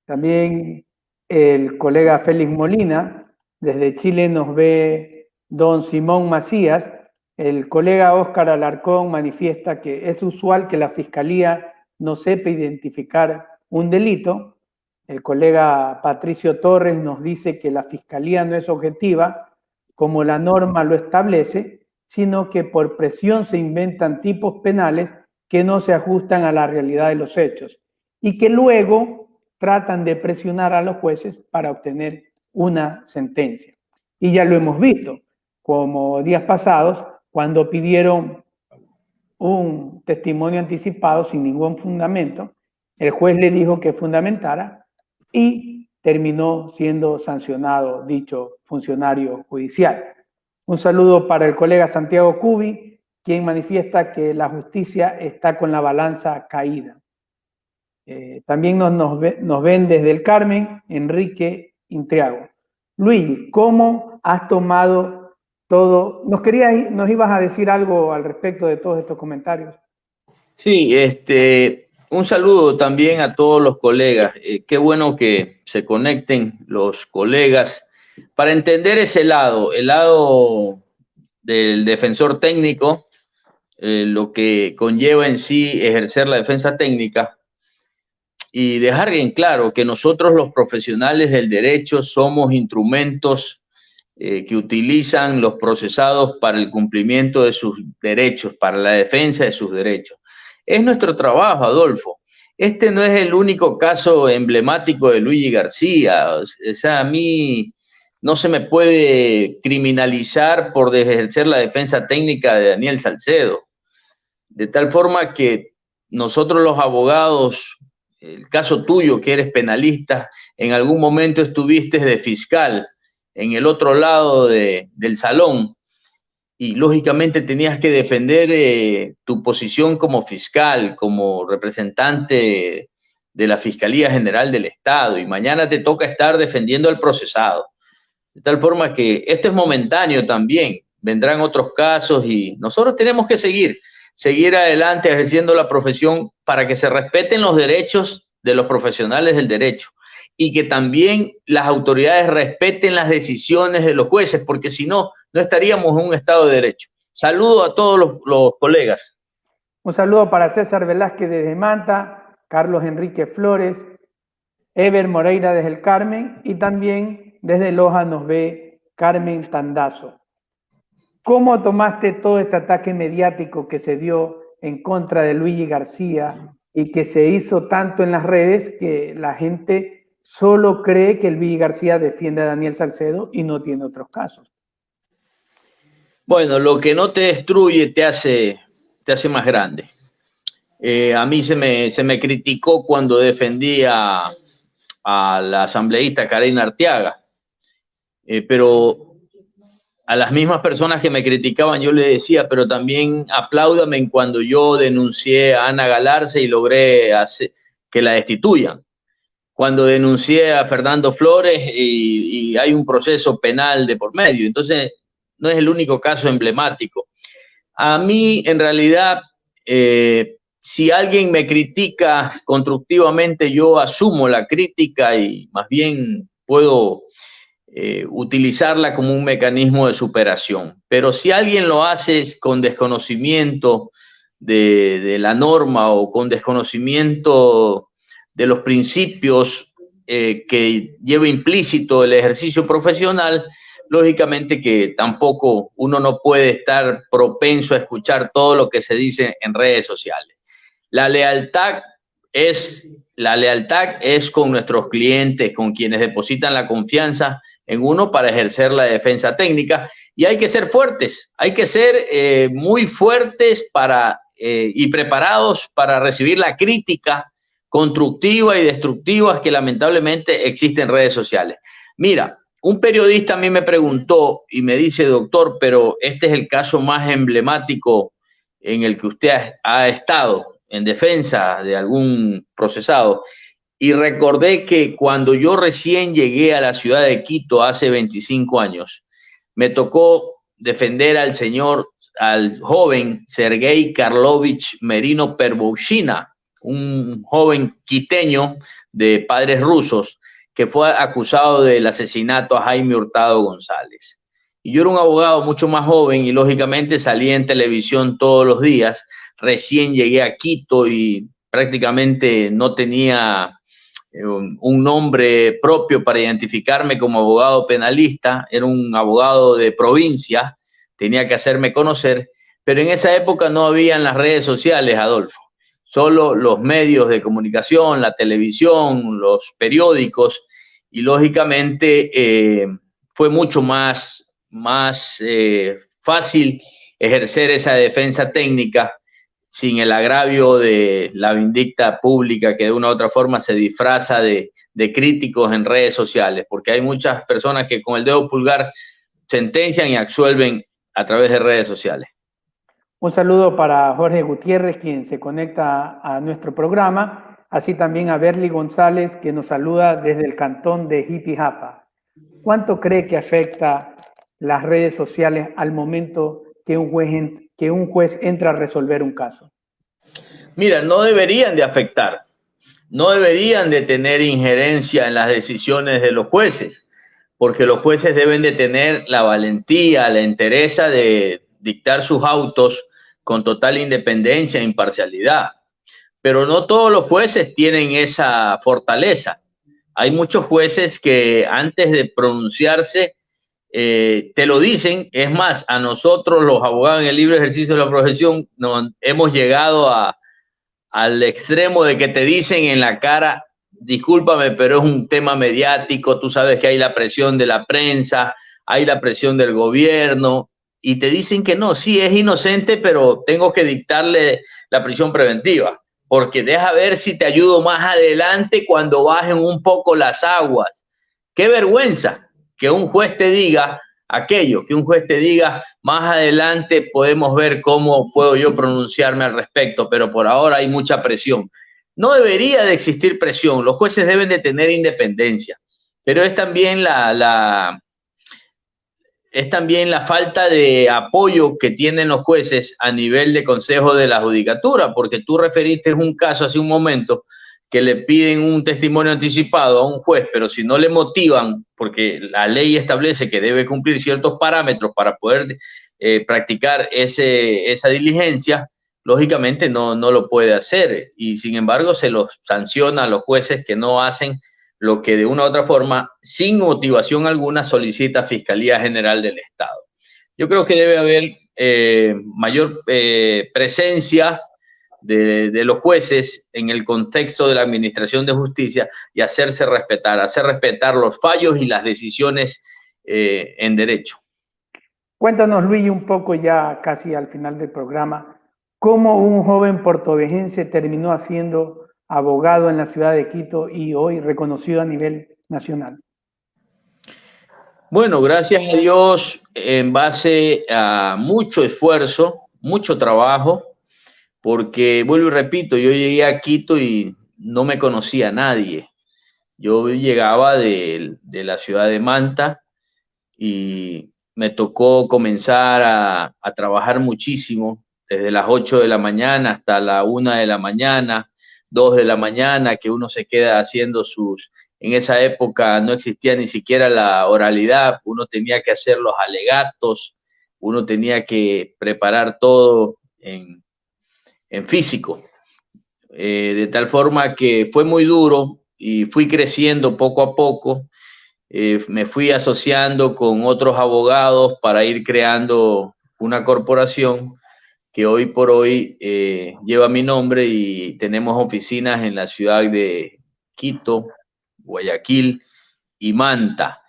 también el colega Félix Molina, desde Chile nos ve don Simón Macías, el colega Óscar Alarcón manifiesta que es usual que la fiscalía no sepa identificar un delito. El colega Patricio Torres nos dice que la fiscalía no es objetiva, como la norma lo establece, sino que por presión se inventan tipos penales que no se ajustan a la realidad de los hechos y que luego tratan de presionar a los jueces para obtener una sentencia. Y ya lo hemos visto, como días pasados, cuando pidieron un testimonio anticipado sin ningún fundamento, el juez le dijo que fundamentara y terminó siendo sancionado dicho funcionario judicial. Un saludo para el colega Santiago Cubi, quien manifiesta que la justicia está con la balanza caída. También nos ven desde el Carmen, Enrique Intriago. Luis, ¿cómo has tomado todo. Nos ibas a decir algo al respecto de todos estos comentarios. Sí, un saludo también a todos los colegas. Qué bueno que se conecten los colegas para entender ese lado, el lado del defensor técnico, lo que conlleva en sí ejercer la defensa técnica y dejar en claro que nosotros los profesionales del derecho somos instrumentos que utilizan los procesados para el cumplimiento de sus derechos, para la defensa de sus derechos. Es nuestro trabajo, Adolfo. Este no es el único caso emblemático de Luigi García. O sea, a mí no se me puede criminalizar por ejercer la defensa técnica de Daniel Salcedo. De tal forma que nosotros los abogados, el caso tuyo que eres penalista, en algún momento estuviste de fiscal en el otro lado del salón y lógicamente tenías que defender tu posición como fiscal, como representante de la Fiscalía General del Estado y mañana te toca estar defendiendo al procesado. De tal forma que esto es momentáneo también, vendrán otros casos y nosotros tenemos que seguir adelante ejerciendo la profesión para que se respeten los derechos de los profesionales del derecho y que también las autoridades respeten las decisiones de los jueces, porque si no, no estaríamos en un Estado de Derecho. Saludo a todos los colegas. Un saludo para César Velázquez desde Manta, Carlos Enrique Flores, Ever Moreira desde el Carmen y también desde Loja nos ve Carmen Tandazo. ¿Cómo tomaste todo este ataque mediático que se dio en contra de Luigi García y que se hizo tanto en las redes que la gente solo cree que el Luigi García defiende a Daniel Salcedo y no tiene otros casos? Bueno, lo que no te destruye te hace más grande. A mí se me criticó cuando defendía a la asambleísta Karina Arteaga, pero a las mismas personas que me criticaban yo le decía, pero también apláudame cuando yo denuncié a Ana Galarza y logré que la destituyan. Cuando denuncié a Fernando Flores y hay un proceso penal de por medio. Entonces, no es el único caso emblemático. A mí, en realidad, si alguien me critica constructivamente, yo asumo la crítica y más bien puedo utilizarla como un mecanismo de superación. Pero si alguien lo hace con desconocimiento de la norma o con desconocimiento de los principios que lleva implícito el ejercicio profesional, lógicamente que tampoco uno no puede estar propenso a escuchar todo lo que se dice en redes sociales. La lealtad es con nuestros clientes, con quienes depositan la confianza en uno para ejercer la defensa técnica y hay que ser fuertes, hay que ser muy fuertes y preparados para recibir la crítica constructiva y destructivas que lamentablemente existen en redes sociales. Mira, un periodista a mí me preguntó y me dice, doctor, pero este es el caso más emblemático en el que usted ha estado en defensa de algún procesado. Y recordé que cuando yo recién llegué a la ciudad de Quito hace 25 años, me tocó defender al joven Sergei Karlovich Merino Pervoushina, un joven quiteño de padres rusos que fue acusado del asesinato a Jaime Hurtado González. Y yo era un abogado mucho más joven y lógicamente salía en televisión todos los días. Recién llegué a Quito y prácticamente no tenía un nombre propio para identificarme como abogado penalista, era un abogado de provincia, tenía que hacerme conocer, pero en esa época no habían las redes sociales, Adolfo, solo los medios de comunicación, la televisión, los periódicos, y lógicamente fue mucho más fácil ejercer esa defensa técnica sin el agravio de la vindicta pública que de una u otra forma se disfraza de críticos en redes sociales, porque hay muchas personas que con el dedo pulgar sentencian y absuelven a través de redes sociales. Un saludo para Jorge Gutiérrez, quien se conecta a nuestro programa, así también a Berly González, que nos saluda desde el cantón de Jipijapa. ¿Cuánto cree que afecta las redes sociales al momento que un juez entra a resolver un caso? Mira, no deberían de afectar, no deberían de tener injerencia en las decisiones de los jueces, porque los jueces deben de tener la valentía, la entereza de dictar sus autos con total independencia e imparcialidad. Pero no todos los jueces tienen esa fortaleza. Hay muchos jueces que antes de pronunciarse te lo dicen. Es más, a nosotros los abogados en el libre ejercicio de la profesión hemos llegado al extremo de que te dicen en la cara: discúlpame, pero es un tema mediático, tú sabes que hay la presión de la prensa, hay la presión del gobierno, y te dicen que no, sí, es inocente, pero tengo que dictarle la prisión preventiva, porque deja ver si te ayudo más adelante cuando bajen un poco las aguas. Qué vergüenza que un juez te diga aquello, que un juez te diga: más adelante podemos ver cómo puedo yo pronunciarme al respecto, pero por ahora hay mucha presión. No debería de existir presión, los jueces deben de tener independencia, pero es también la falta de apoyo que tienen los jueces a nivel de consejo de la judicatura, porque tú referiste un caso hace un momento que le piden un testimonio anticipado a un juez, pero si no le motivan, porque la ley establece que debe cumplir ciertos parámetros para poder practicar esa diligencia, lógicamente no lo puede hacer, y sin embargo se los sanciona a los jueces que no hacen lo que de una u otra forma, sin motivación alguna, solicita Fiscalía General del Estado. Yo creo que debe haber mayor presencia de los jueces en el contexto de la administración de justicia y hacer respetar los fallos y las decisiones en derecho. Cuéntanos, Luigi, un poco ya casi al final del programa, cómo un joven portovejense terminó haciendo abogado en la ciudad de Quito y hoy reconocido a nivel nacional. Bueno, gracias a Dios, en base a mucho esfuerzo, mucho trabajo, porque vuelvo y repito, yo llegué a Quito y no me conocía a nadie. Yo llegaba de la ciudad de Manta y me tocó comenzar a trabajar muchísimo, desde las 8 de la mañana hasta la 1 de la mañana, 2 de la mañana, que uno se queda haciendo en esa época no existía ni siquiera la oralidad, uno tenía que hacer los alegatos, uno tenía que preparar todo en físico, de tal forma que fue muy duro y fui creciendo poco a poco. Me fui asociando con otros abogados para ir creando una corporación que hoy por hoy lleva mi nombre y tenemos oficinas en la ciudad de Quito, Guayaquil y Manta.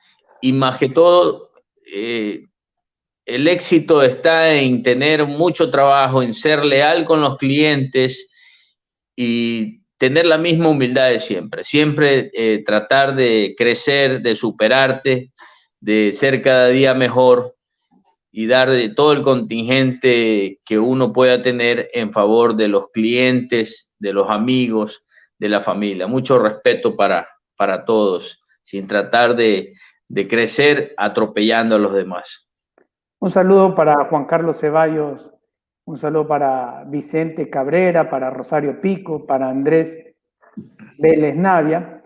Y más que todo, el éxito está en tener mucho trabajo, en ser leal con los clientes y tener la misma humildad de siempre. Siempre tratar de crecer, de superarte, de ser cada día mejor y dar de todo el contingente que uno pueda tener en favor de los clientes, de los amigos, de la familia. Mucho respeto para todos, sin tratar de crecer atropellando a los demás. Un saludo para Juan Carlos Ceballos, un saludo para Vicente Cabrera, para Rosario Pico, para Andrés Vélez Navia.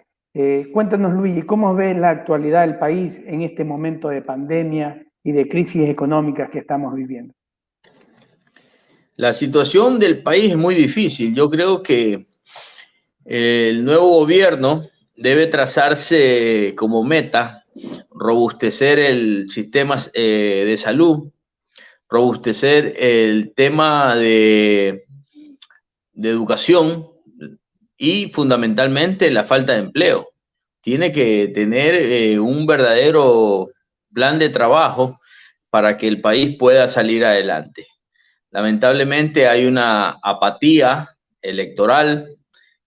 Cuéntanos, Luigi, ¿cómo ves la actualidad del país en este momento de pandemia y de crisis económicas que estamos viviendo? La situación del país es muy difícil. Yo creo que el nuevo gobierno debe trazarse como meta robustecer el sistema de salud, robustecer el tema de educación y fundamentalmente la falta de empleo. Tiene que tener un verdadero plan de trabajo para que el país pueda salir adelante. Lamentablemente hay una apatía electoral,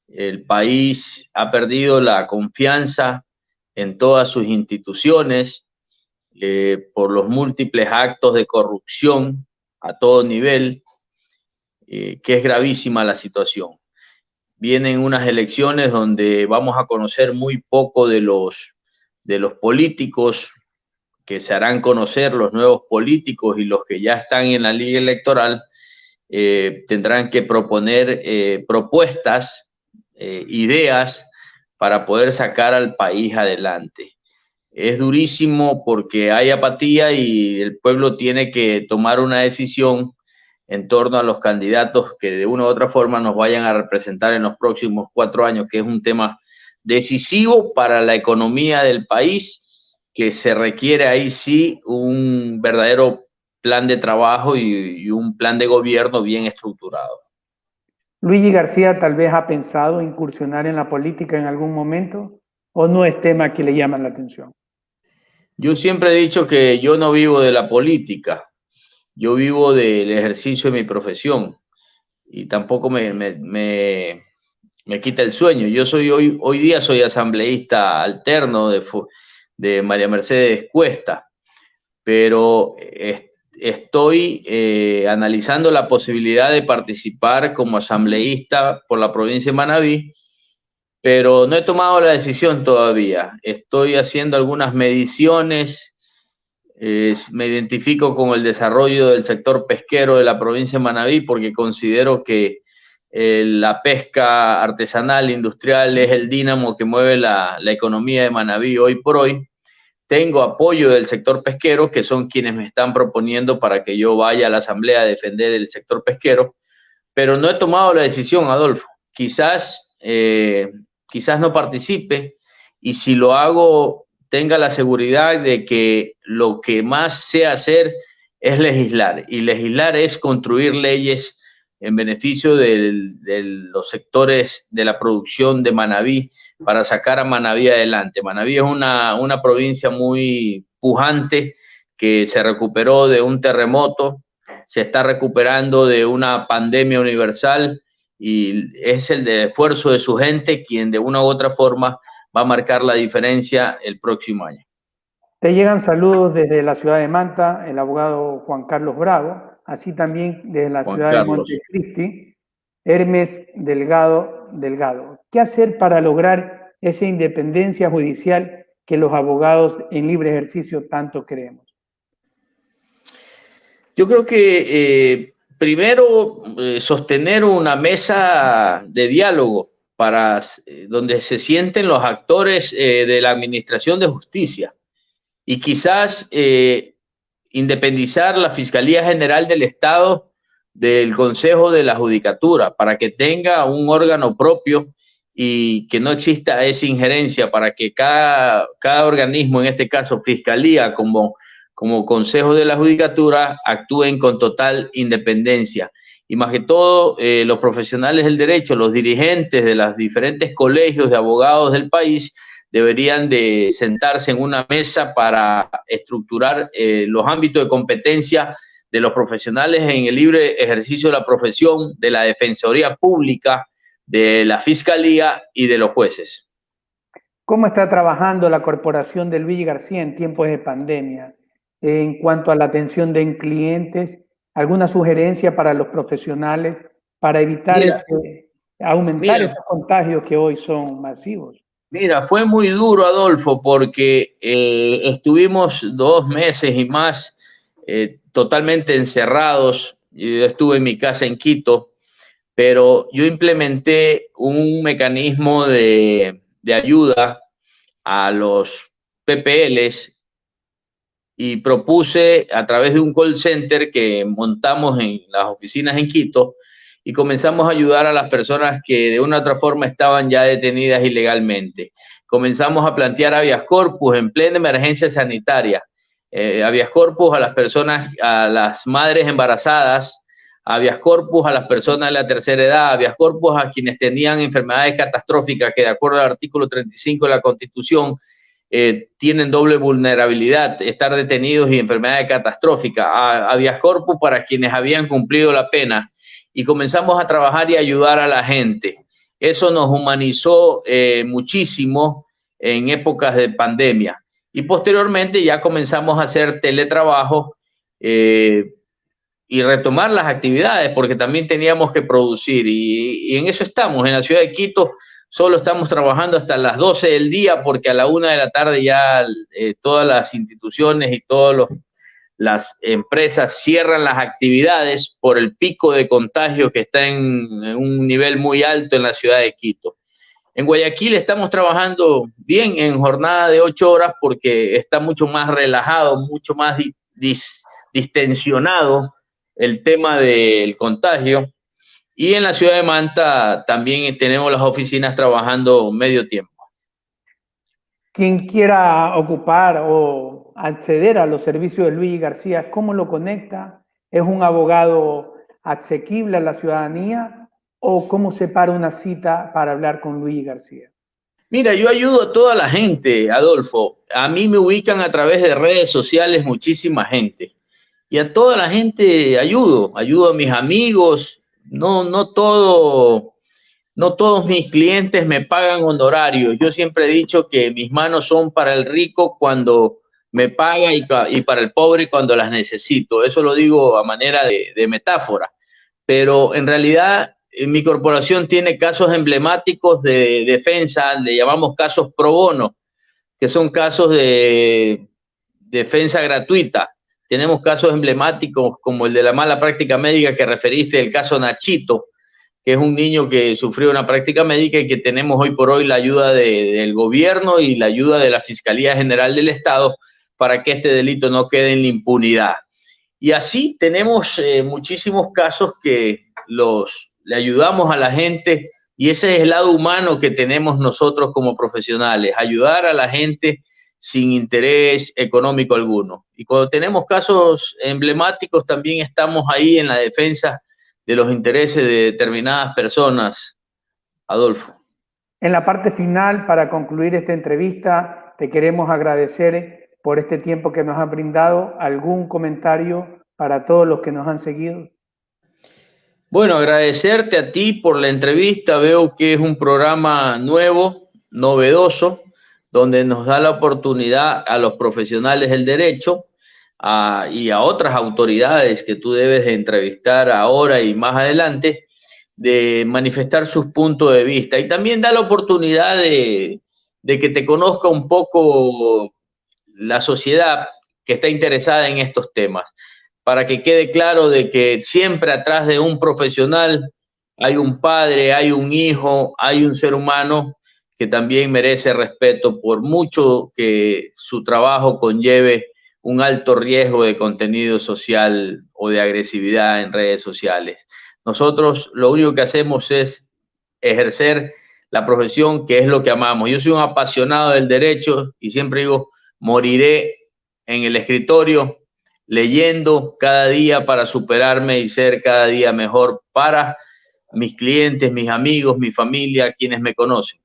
el país ha perdido la confianza en todas sus instituciones por los múltiples actos de corrupción a todo nivel, que es gravísima la situación. Vienen unas elecciones donde vamos a conocer muy poco de los políticos, que se harán conocer los nuevos políticos y los que ya están en la liga electoral, tendrán que proponer propuestas, ideas para poder sacar al país adelante. Es durísimo porque hay apatía y el pueblo tiene que tomar una decisión en torno a los candidatos que de una u otra forma nos vayan a representar en los próximos 4 años, que es un tema decisivo para la economía del país, que se requiere ahí sí un verdadero plan de trabajo y un plan de gobierno bien estructurado. ¿Luigi García tal vez ha pensado incursionar en la política en algún momento o no es tema que le llama la atención? Yo siempre he dicho que yo no vivo de la política, yo vivo del ejercicio de mi profesión y tampoco me quita el sueño. Yo soy hoy día soy asambleísta alterno de María Mercedes Cuesta, pero estoy analizando la posibilidad de participar como asambleísta por la provincia de Manabí, pero no he tomado la decisión todavía. Estoy haciendo algunas mediciones, me identifico con el desarrollo del sector pesquero de la provincia de Manabí porque considero que la pesca artesanal, industrial, es el dínamo que mueve la economía de Manabí hoy por hoy. Tengo apoyo del sector pesquero, que son quienes me están proponiendo para que yo vaya a la asamblea a defender el sector pesquero, pero no he tomado la decisión, Adolfo. Quizás no participe y si lo hago tenga la seguridad de que lo que más sé hacer es legislar y legislar es construir leyes en beneficio de los sectores de la producción de Manabí para sacar a Manabí adelante. Manabí es una provincia muy pujante que se recuperó de un terremoto, se está recuperando de una pandemia universal y es el esfuerzo de su gente quien de una u otra forma va a marcar la diferencia el próximo año. Te llegan saludos desde la ciudad de Manta, el abogado Juan Carlos Bravo, así también desde la Juan ciudad Carlos. de Montecristi, Hermes Delgado. ¿Qué hacer para lograr esa independencia judicial que los abogados en libre ejercicio tanto queremos? Yo creo que primero sostener una mesa de diálogo para donde se sienten los actores de la administración de justicia y quizás independizar la Fiscalía General del Estado del Consejo de la Judicatura para que tenga un órgano propio y que no exista esa injerencia, para que cada organismo, en este caso Fiscalía como Consejo de la Judicatura, actúen con total independencia. Y más que todo, los profesionales del derecho, los dirigentes de los diferentes colegios de abogados del país, deberían de sentarse en una mesa para estructurar los ámbitos de competencia de los profesionales en el libre ejercicio de la profesión, de la Defensoría Pública, de la Fiscalía y de los jueces. ¿Cómo está trabajando la corporación de Luigi García en tiempos de pandemia? En cuanto a la atención de clientes, ¿alguna sugerencia para los profesionales para evitar aumentar esos contagios que hoy son masivos? Mira, fue muy duro, Adolfo, porque estuvimos 2 meses y más totalmente encerrados. Yo estuve en mi casa en Quito, pero yo implementé un mecanismo de ayuda a los PPLs y propuse a través de un call center que montamos en las oficinas en Quito y comenzamos a ayudar a las personas que de una u otra forma estaban ya detenidas ilegalmente. Comenzamos a plantear habeas corpus en plena emergencia sanitaria, habeas corpus a las personas, a las madres embarazadas, habeas corpus a las personas de la tercera edad, habeas corpus a quienes tenían enfermedades catastróficas que de acuerdo al artículo 35 de la Constitución tienen doble vulnerabilidad, estar detenidos y enfermedades catastróficas, habeas corpus para quienes habían cumplido la pena y comenzamos a trabajar y ayudar a la gente. Eso nos humanizó muchísimo en épocas de pandemia y posteriormente ya comenzamos a hacer teletrabajo y retomar las actividades porque también teníamos que producir y en eso estamos. En la ciudad de Quito solo estamos trabajando hasta las 12 del día porque a la 1 de la tarde ya todas las instituciones y todas las empresas cierran las actividades por el pico de contagio que está en un nivel muy alto en la ciudad de Quito. En Guayaquil estamos trabajando bien en jornada de 8 horas porque está mucho más relajado, mucho más distensionado el tema del contagio. Y en la ciudad de Manta también tenemos las oficinas trabajando medio tiempo. Quien quiera ocupar o acceder a los servicios de Luigi García, ¿cómo lo conecta? ¿Es un abogado asequible a la ciudadanía o cómo se para una cita para hablar con Luigi García? Mira, yo ayudo a toda la gente, Adolfo. A mí me ubican a través de redes sociales muchísima gente. Y a toda la gente ayudo a mis amigos. No todos mis clientes me pagan honorarios. Yo siempre he dicho que mis manos son para el rico cuando me paga y para el pobre cuando las necesito. Eso lo digo a manera de metáfora. Pero en realidad mi corporación tiene casos emblemáticos de defensa, le llamamos casos pro bono, que son casos de defensa gratuita. Tenemos casos emblemáticos como el de la mala práctica médica que referiste, el caso Nachito, que es un niño que sufrió una práctica médica y que tenemos hoy por hoy la ayuda del gobierno y la ayuda de la Fiscalía General del Estado para que este delito no quede en la impunidad. Y así tenemos muchísimos casos que le ayudamos a la gente y ese es el lado humano que tenemos nosotros como profesionales, ayudar a la gente sin interés económico alguno. Y cuando tenemos casos emblemáticos también estamos ahí en la defensa de los intereses de determinadas personas, Adolfo. En la parte final, para concluir esta entrevista, te queremos agradecer por este tiempo que nos has brindado. ¿Algún comentario para todos los que nos han seguido? Bueno, agradecerte a ti por la entrevista. Veo que es un programa nuevo, novedoso, donde nos da la oportunidad a los profesionales del derecho y a otras autoridades que tú debes de entrevistar ahora y más adelante, de manifestar sus puntos de vista. Y también da la oportunidad de que te conozca un poco la sociedad que está interesada en estos temas, para que quede claro de que siempre atrás de un profesional hay un padre, hay un hijo, hay un ser humano que también merece respeto por mucho que su trabajo conlleve un alto riesgo de contenido social o de agresividad en redes sociales. Nosotros lo único que hacemos es ejercer la profesión que es lo que amamos. Yo soy un apasionado del derecho y siempre digo, moriré en el escritorio leyendo cada día para superarme y ser cada día mejor para mis clientes, mis amigos, mi familia, quienes me conocen.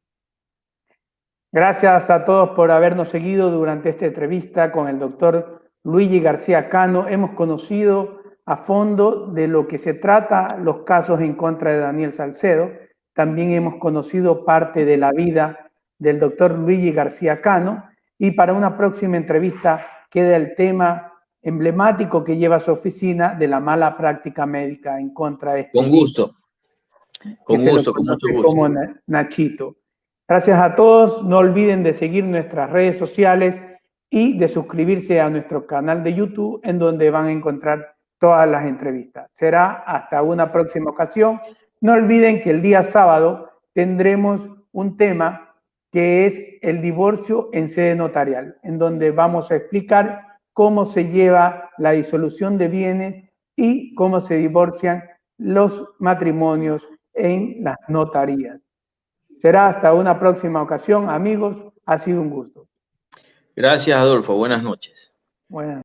Gracias a todos por habernos seguido durante esta entrevista con el doctor Luigi García Cano. Hemos conocido a fondo de lo que se trata los casos en contra de Daniel Salcedo. También hemos conocido parte de la vida del doctor Luigi García Cano y para una próxima entrevista queda el tema emblemático que lleva su oficina de la mala práctica médica en contra de este Con gusto, con mucho gusto. Como Nachito. Gracias a todos. No olviden de seguir nuestras redes sociales y de suscribirse a nuestro canal de YouTube, en donde van a encontrar todas las entrevistas. Será hasta una próxima ocasión. No olviden que el día sábado tendremos un tema que es el divorcio en sede notarial, en donde vamos a explicar cómo se lleva la disolución de bienes y cómo se divorcian los matrimonios en las notarías. Será hasta una próxima ocasión, amigos. Ha sido un gusto. Gracias, Adolfo. Buenas noches. Buenas.